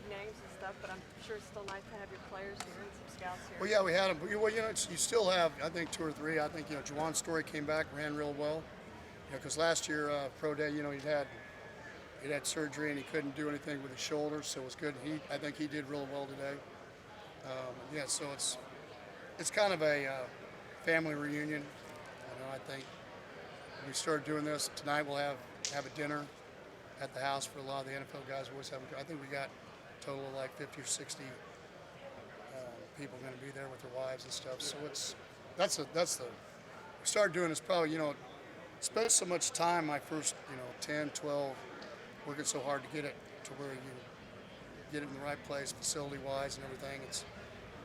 big names and stuff, but I'm sure it's still nice to have your players here and some scouts here. Well, yeah, we had them. Well, you still have, I think, two or three. I think, Juwan Story came back, ran real well. Because last year, pro day, he'd had surgery and he couldn't do anything with his shoulder, so it was good. I think he did real well today. Yeah, so it's kind of a family reunion. I think we started doing this tonight. We'll have a dinner at the house for a lot of the NFL guys. We always have. I think we got a total of like 50 or 60 people going to be there with their wives and stuff. So that's the we started doing this probably spent so much time my first 10, 12 working so hard to get it to where you get it in the right place facility wise and everything. It's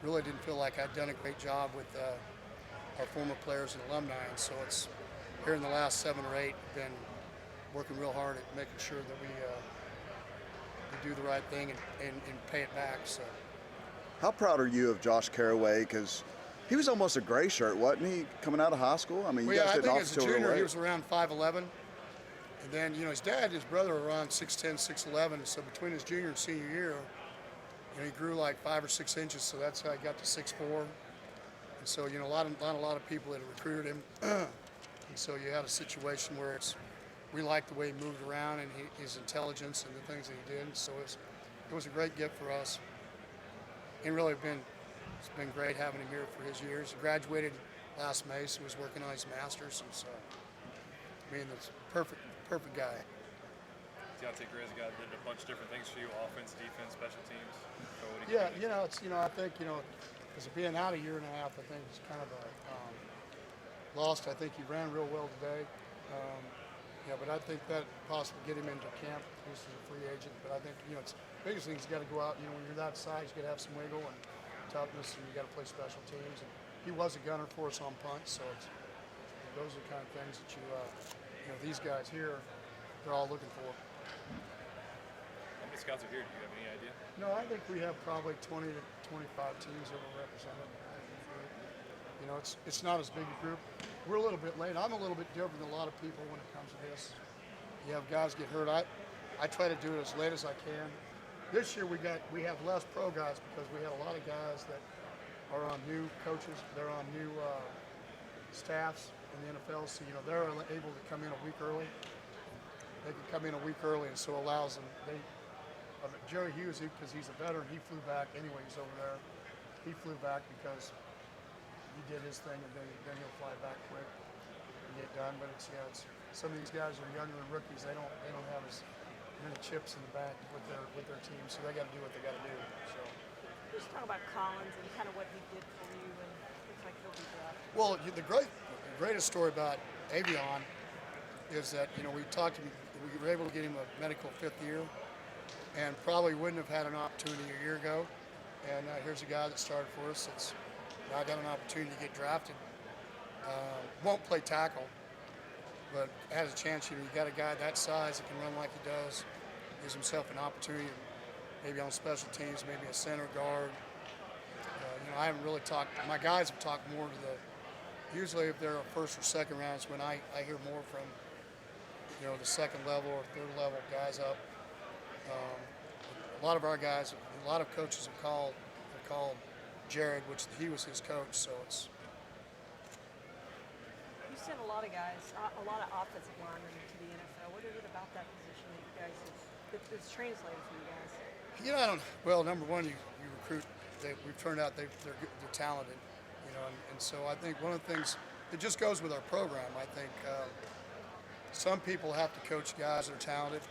really didn't feel like I'd done a great job with our former players and alumni, and so it's here in the last 7 or 8 been working real hard at making sure that we do the right thing and pay it back. So, how proud are you of Josh Carraway? Because he was almost a gray shirt, wasn't he, coming out of high school? I mean, well, yeah, I think as a junior he was around 5'11", and then his dad, and his brother were around 6'10", 6'11", and so between his junior and senior year, he grew like 5 or 6 inches. So that's how he got to 6'4". And so a lot of people that had recruited him, and so you had a situation where we liked the way he moved around and his intelligence and the things that he did. So it was a great gift for us. And really it's been great having him here for his years. He graduated last May, so he was working on his master's, and so that's perfect guy. Deontay Gray's a guy that did a bunch of different things for you: offense, defense, special teams. Yeah, I think because of being out a year and a half, I think it's kind of a lost. I think he ran real well today. But I think that possibly get him into camp. This is a free agent, but I think it's the biggest thing. He's got to go out. When you're that size, you got to have some wiggle and toughness, and you got to play special teams. And he was a gunner for us on punts, so those are the kind of things that these guys here, they're all looking for. How many scouts are here? Do you have any idea? No, I think we have probably 20 to 25 teams that are represented. It's not as big a group. We're a little bit late. I'm a little bit different than a lot of people when it comes to this. You have guys get hurt. I try to do it as late as I can. This year we have less pro guys because we had a lot of guys that are on new coaches. They're on new staffs in the NFL, so they're able to come in a week early. They can come in a week early, and so allows them. Jerry Hughes, because he's a veteran, he flew back anyway. He's over there. He flew back because he did his thing, and then he'll fly back quick and get done. But it's some of these guys are younger and rookies. They don't have as many chips in the bank with their team, so they got to do what they got to do. So Just talk about Collins and kind of what he did for you, and looks like he'll be drafted. Well, the greatest story about Avion is that we were able to get him a medical 5th year, and probably wouldn't have had an opportunity a year ago. And here's a guy that started for us that's now got an opportunity to get drafted. Won't play tackle, but has a chance. You got a guy that size that can run like he does, gives himself an opportunity, maybe on special teams, maybe a center guard. I haven't really talked. My guys have talked more to usually if they're a first or second round, it's when I hear more from the second level or third level guys up. A lot of our guys, a lot of coaches have called Jared, which he was his coach, so it's. You sent a lot of guys, a lot of offensive linemen to the NFL. What is it about that position that you guys that's translated for you guys? I don't. Well, number one, you recruit. We've turned out they're talented, and so I think one of the things it just goes with our program. I think some people have to coach guys that are talented,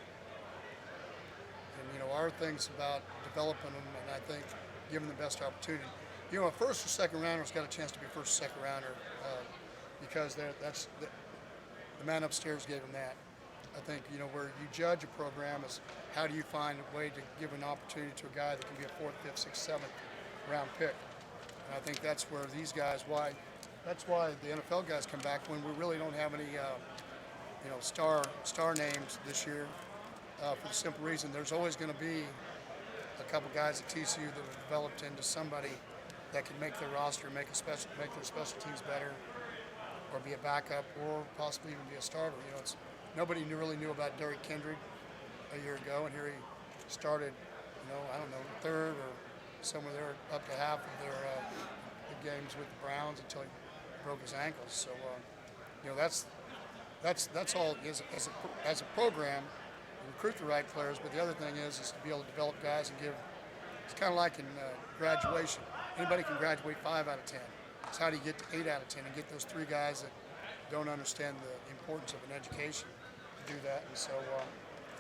and our thing's about developing them, and I think giving them the best opportunity. A first or second rounder has got a chance to be first or second rounder because that's the man upstairs gave him that. I think where you judge a program is how do you find a way to give an opportunity to a guy that can be a 4th, 5th, 6th, 7th round pick. And I think that's where these guys that's why the NFL guys come back when we really don't have any star names this year for the simple reason there's always going to be a couple guys at TCU that have developed into somebody that can make their roster, make their special teams better, or be a backup, or possibly even be a starter. Nobody really knew about Derrick Kendrick a year ago, and here he started I don't know, third or somewhere there, up to half of their the games with the Browns until he broke his ankles. So, that's all it is as a program. You recruit the right players, but the other thing is to be able to develop guys and give. It's kind of like in graduation. Anybody can graduate 5 out of 10. It's how do you get to 8 out of 10 and get those 3 guys that don't understand the importance of an education to do that. And so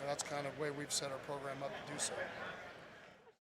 that's kind of the way we've set our program up to do so.